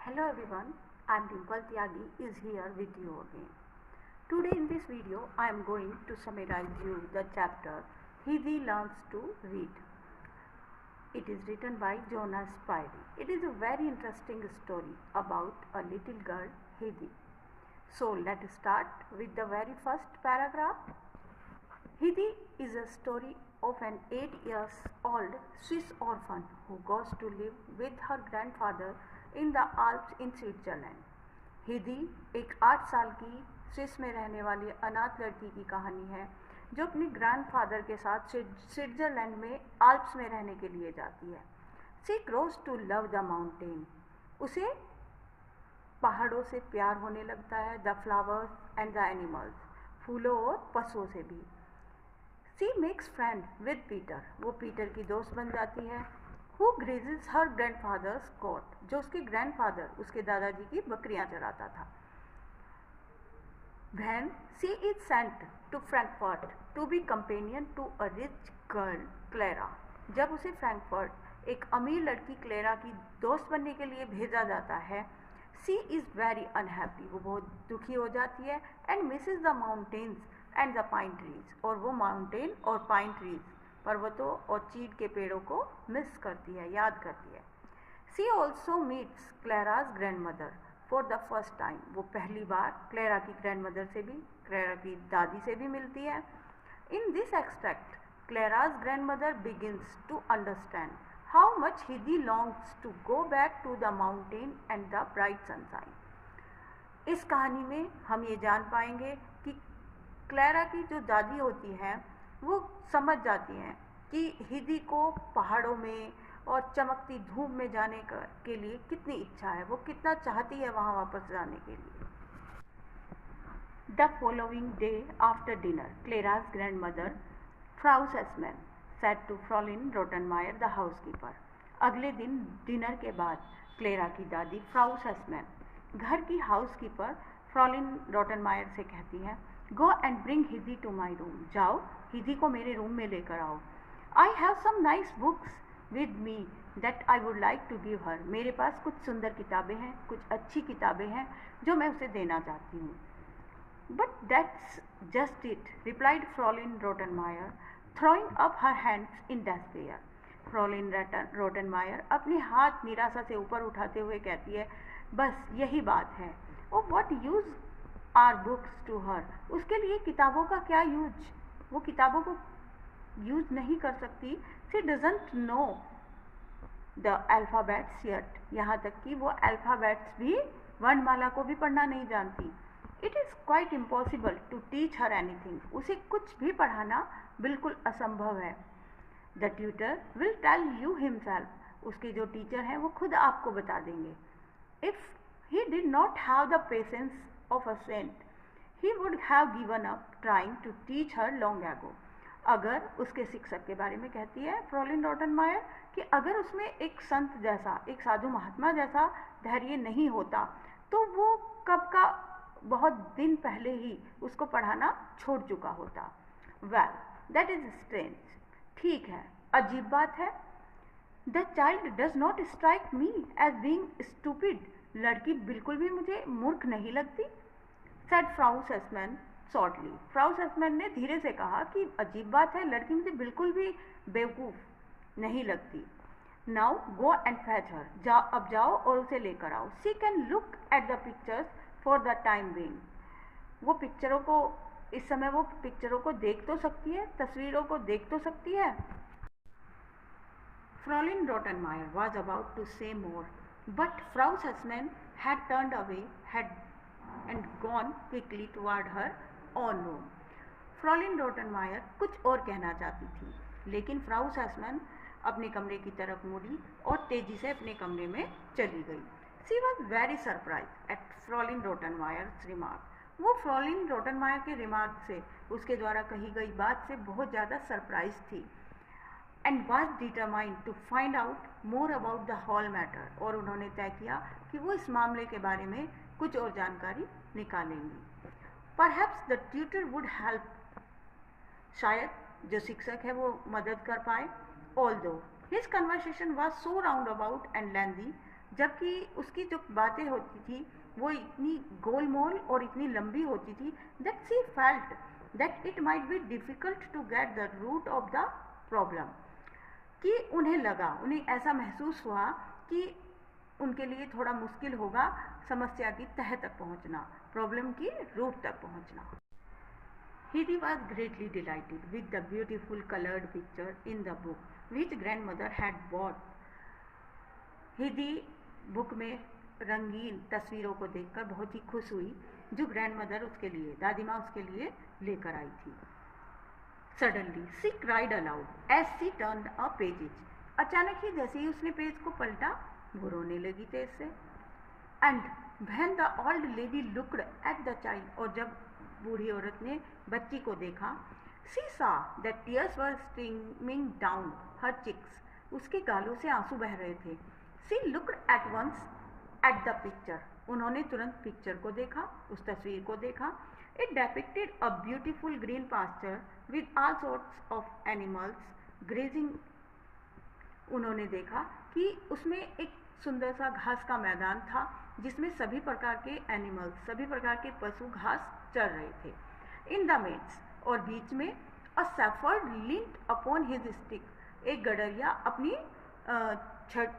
Hello everyone, I am Dimple Tyagi is here with you again. Today in this video I am going to summarize you the chapter Hidi Learns to Read. It is written by Jonas Spyri. It is a very interesting story about a little girl Hidi. So let's start with the very first paragraph. Hidi is a story of an 8-year-old Swiss orphan who goes to live with her grandfather in the Alps in Switzerland. Heidi एक 8 साल की Swiss में रहने वाली अनाथ लड़की की कहानी है जो अपने ग्रैंडफादर के साथ स्विट्जरलैंड में आल्प्स में रहने के लिए जाती है. She grows to love the mountain. उसे पहाड़ों से प्यार होने लगता है. The flowers and the animals, फूलों और पशुओं से भी. She makes friend with Peter. वो पीटर की दोस्त बन जाती है. Who grazes her grandfather's goat, जो उसके ग्रैंडफादर उसके दादाजी की बकरियां चराता था. When she is sent to Frankfurt to be companion to a rich girl, Clara. जब उसे फ्रैंकफर्ट एक अमीर लड़की क्लेरा की दोस्त बनने के लिए भेजा जाता है, she is very unhappy. वो बहुत दुखी हो जाती है. And misses the mountains and the pine trees. और वो माउंटेन और पाइन ट्रीज पर्वतों और चीड़ के पेड़ों को मिस करती है, याद करती है. She also meets Clara's grandmother for the first time. वो पहली बार क्लेरा की ग्रैंड मदर से भी, क्लेरा की दादी से भी मिलती है. In this extract Clara's grandmother begins to understand how much Heidi longs to go back to the mountain and the bright sunshine. इस कहानी में हम ये जान पाएंगे कि क्लेरा की जो दादी होती है वो समझ जाती हैं कि हिदी को पहाड़ों में और चमकती धूप में जाने के लिए कितनी इच्छा है, वो कितना चाहती है वहाँ वापस जाने के लिए. The following day after dinner Clara's grandmother Frau Sesemann said to Fraulein Rottenmeier the housekeeper. अगले दिन डिनर के बाद क्लेरा की दादी फ्राउ सेसमैन घर की हाउसकीपर फ्रॉलिन रोटनमायर से कहती हैं, go and bring Heidi to my room. जाओ हिदी को मेरे रूम में लेकर आओ. I have some nice books with me that I would like to give her. मेरे पास कुछ सुंदर किताबें हैं, कुछ अच्छी किताबें हैं जो मैं उसे देना चाहती हूँ. But that's just it, replied Fraulein Rottenmeier throwing up her hands in despair. Fraulein Rottenmeier अपने हाथ निराशा से ऊपर उठाते हुए कहती है, बस यही बात है. और what use are books to her. उसके लिए किताबों का क्या यूज, वो किताबों को यूज नहीं कर सकती. She doesn't know the alphabets yet. यहाँ तक कि वो अल्फ़ाबेट्स भी, वर्णमाला को भी पढ़ना नहीं जानती. It is quite impossible to teach her anything. उसे कुछ भी पढ़ाना बिल्कुल असंभव है. The tutor will tell you himself. उसके जो टीचर हैं वो खुद आपको बता देंगे. If he did not have the patience of a saint, he would have given up trying to teach her long ago. अगर उसके शिक्षक के बारे में कहती है फ्रॉलिन रोटनमायर कि अगर उसमें एक संत जैसा, एक साधु महात्मा जैसा धैर्य नहीं होता तो वो कब का बहुत दिन पहले ही उसको पढ़ाना छोड़ चुका होता. Well that is strange. ठीक है, अजीब बात है. The child does not strike me as being stupid. लड़की बिल्कुल भी मुझे मूर्ख नहीं लगती. Said Frau Sesemann shortly. Frau Sesemann ने धीरे से कहा कि अजीब बात है, लड़की मुझे बिल्कुल भी बेवकूफ़ नहीं लगती. नाउ गो एंड फैच हर. जाओ, अब जाओ और उसे लेकर आओ. She can look at the pictures for the time being. वो पिक्चरों को, इस समय वो पिक्चरों को देख तो सकती है, तस्वीरों को देख तो सकती है. फ्रॉलिन रोटनमायर वॉज अबाउट टू से मोर, but Frau Sussman had turned away and gone quickly toward her own room. फ्रॉलिन रोटनमायर कुछ और कहना चाहती थी, लेकिन फ्राउ ससमैन अपने कमरे की तरफ मुड़ी और तेजी से अपने कमरे में चली गई. She was very surprise at Fraulein Rottenmeier's remark. वो फ्रॉलिन रोटनमायर के रिमार्क से, उसके द्वारा कही गई बात से बहुत ज़्यादा सरप्राइज थी. And was determined to find out more about the whole matter. और उन्होंने तय किया कि वो इस मामले के बारे में कुछ और जानकारी निकालेंगी. Perhaps the tutor would help. शायद जो शिक्षक है वो मदद कर पाए. Although his conversation was so round about and lengthy जबकि उसकी जो बातें होती थी वो इतनी गोलमोल और इतनी लंबी होती थी that she felt that it might be difficult to get the root of the problem, कि उन्हें ऐसा महसूस हुआ कि उनके लिए थोड़ा मुश्किल होगा समस्या की तह तक पहुंचना, प्रॉब्लम की रूट तक पहुंचना। Hidi was greatly delighted with the beautiful colored picture in the book which grandmother had bought. Heidi book में रंगीन तस्वीरों को देखकर बहुत ही खुश हुई जो ग्रैंडमदर उसके लिए, दादी माँ उसके लिए लेकर आई थी। Suddenly she cried aloud as she turned a page. अचानक ही जैसे ही उसने पेज को पलटा वो रोने लगी तेज से। And when the old lady looked at the child, और जब बूढ़ी औरत ने बच्ची को देखा, she saw that tears were streaming down her cheeks. उसके गालों से आंसू बह रहे थे। She looked at once at the picture. उन्होंने तुरंत पिक्चर को देखा, उस तस्वीर को देखा। It depicted a beautiful green pasture with all sorts of animals grazing. उन्होंने देखा कि उसमें एक सुंदर सा घास का मैदान था जिसमें सभी प्रकार के एनिमल्स, सभी प्रकार के पशु घास चर रहे थे। इन द midst, और बीच में, अ shepherd leaned upon his stick, एक गडरिया अपनी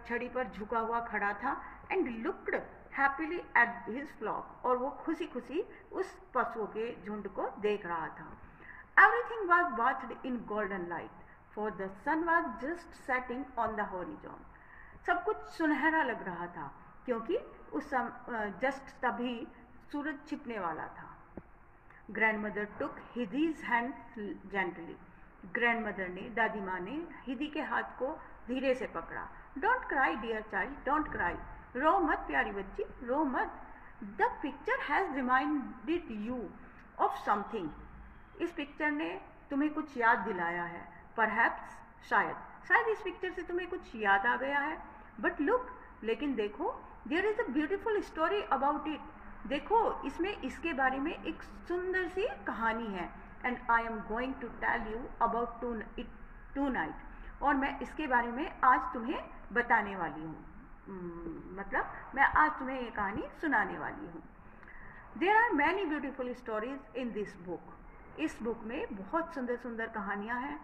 छड़ी पर झुका हुआ खड़ा था, and looked happily at his flock, और वो खुशी खुशी उस पशुओं के झुंड को देख रहा था। Everything was bathed in golden light for the sun was just setting on the horizon. सब कुछ सुनहरा लग रहा था क्योंकि उस जस्ट तभी सूरज छिपने वाला था। ग्रैंडमदर टुक हिदीज हैंड जेंटली, ग्रैंडमदर ने, दादी माँ ने हिदी के हाथ को धीरे से पकड़ा। Don't cry dear child, don't cry, रो मत प्यारी बच्ची, रो मत। The picture has reminded you of something, इस पिक्चर ने तुम्हें कुछ याद दिलाया है। परहैप्स, शायद इस पिक्चर से तुम्हें कुछ याद आ गया है। बट लुक, लेकिन देखो, there is a beautiful story about it, देखो इसमें इसके बारे में एक सुंदर सी कहानी है। And I am going to tell you about it tonight, और मैं इसके बारे में आज तुम्हें बताने वाली हूँ, मतलब मैं आज तुम्हें ये कहानी सुनाने वाली हूँ। There are many beautiful stories in this book, इस बुक में बहुत सुंदर सुंदर कहानियाँ हैं।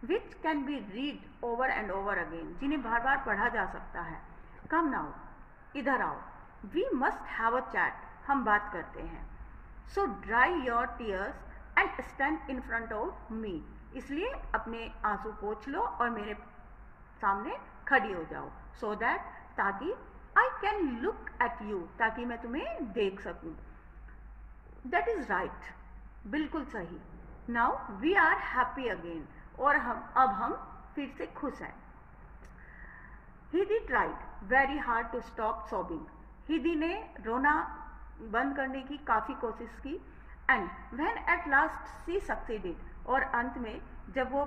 Which can be read over and over again, जिन्हें बार बार पढ़ा जा सकता है। कम नाउ, इधर आओ, we must have a chat, हम बात करते हैं। So dry your tears and stand in front of me, इसलिए अपने आंसू पोंछ लो और मेरे सामने खड़ी हो जाओ। सो दैट, ताकि I can look at you, ताकि मैं तुम्हें देख सकूं। दैट इज राइट, बिल्कुल सही। Now we are happy again, और अब हम फिर से खुश हैं। Heidi tried very hard to stop sobbing, Heidi ने रोना बंद करने की काफ़ी कोशिश की। And when at last she succeeded, और अंत में जब वो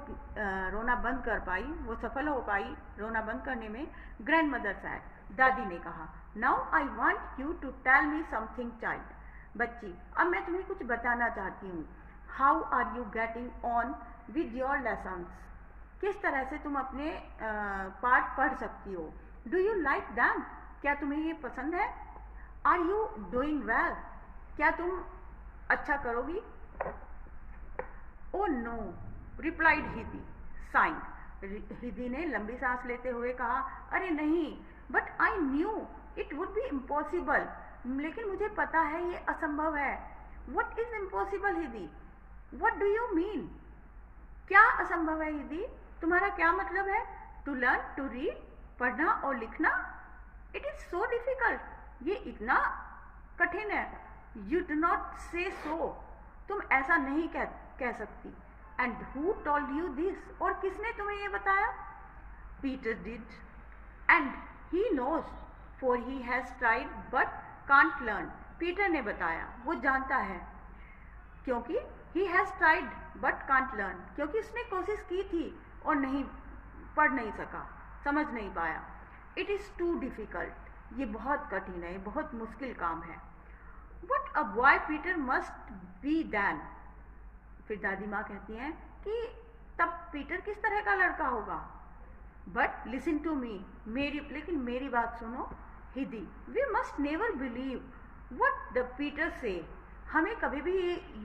रोना बंद कर पाई, वो सफल हो पाई रोना बंद करने में, ग्रैंडमदर सेड, दादी ने कहा, now I want you to tell me something child, बच्ची अब मैं तुम्हें कुछ बताना चाहती हूँ। How are you getting on with your lessons, किस तरह से तुम अपने पाठ पढ़ सकती हो। डू यू लाइक दैम, क्या तुम्हें ये पसंद है। आर यू डूइंग वेल, क्या तुम अच्छा करोगी। Oh no, replied Heidi sighing, Heidi ने लंबी सांस लेते हुए कहा, अरे नहीं, but I knew it would be impossible, लेकिन मुझे पता है ये असंभव है। What is impossible Heidi, what do you mean, क्या असंभव है हिदी, तुम्हारा क्या मतलब है। टू लर्न टू रीड, पढ़ना और लिखना। इट इज सो डिफिकल्ट, ये इतना कठिन है। यू डू नॉट से सो, तुम ऐसा नहीं कह सकती। And who told you this, और किसने तुम्हें ये बताया। Peter did, and he knows for he has tried but can't learn, Peter ने बताया, वो जानता है, क्योंकि he has tried but can't learn, क्योंकि उसने कोशिश की थी और नहीं पढ़ नहीं सका, समझ नहीं पाया। इट इज़ टू डिफिकल्ट, ये बहुत कठिन है, बहुत मुश्किल काम है। What a boy Peter must be then, फिर दादी माँ कहती हैं कि तब पीटर किस तरह का लड़का होगा। बट लिसन टू मी, लेकिन मेरी बात सुनो। Heidi, we must never believe what the Peter say. हमें कभी भी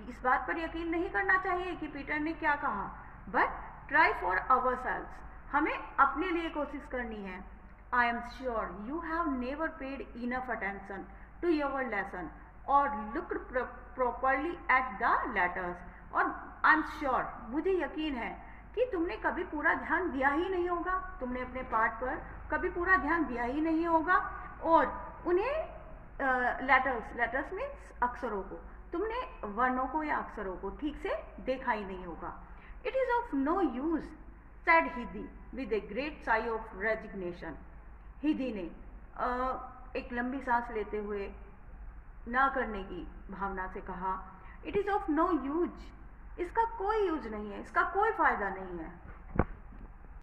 इस बात पर यकीन नहीं करना चाहिए कि पीटर ने क्या कहा, but try for ourselves, हमें अपने लिए कोशिश करनी है। I am sure you have never paid enough attention to your lesson or looked properly at the letters. और आई एम श्योर, मुझे यकीन है कि तुमने कभी पूरा ध्यान दिया ही नहीं होगा, तुमने अपने पाठ पर कभी पूरा ध्यान दिया ही नहीं होगा और उन्हें लेटर्स मीन्स अक्षरों को, तुमने वर्णों को या अक्षरों को ठीक से देखा ही नहीं होगा। It is of no use said Heidi with a great sigh of resignation. हिदी ने एक लंबी सांस लेते हुए ना करने की भावना से कहा, it is of no use, इसका कोई यूज नहीं है, इसका कोई फायदा नहीं है।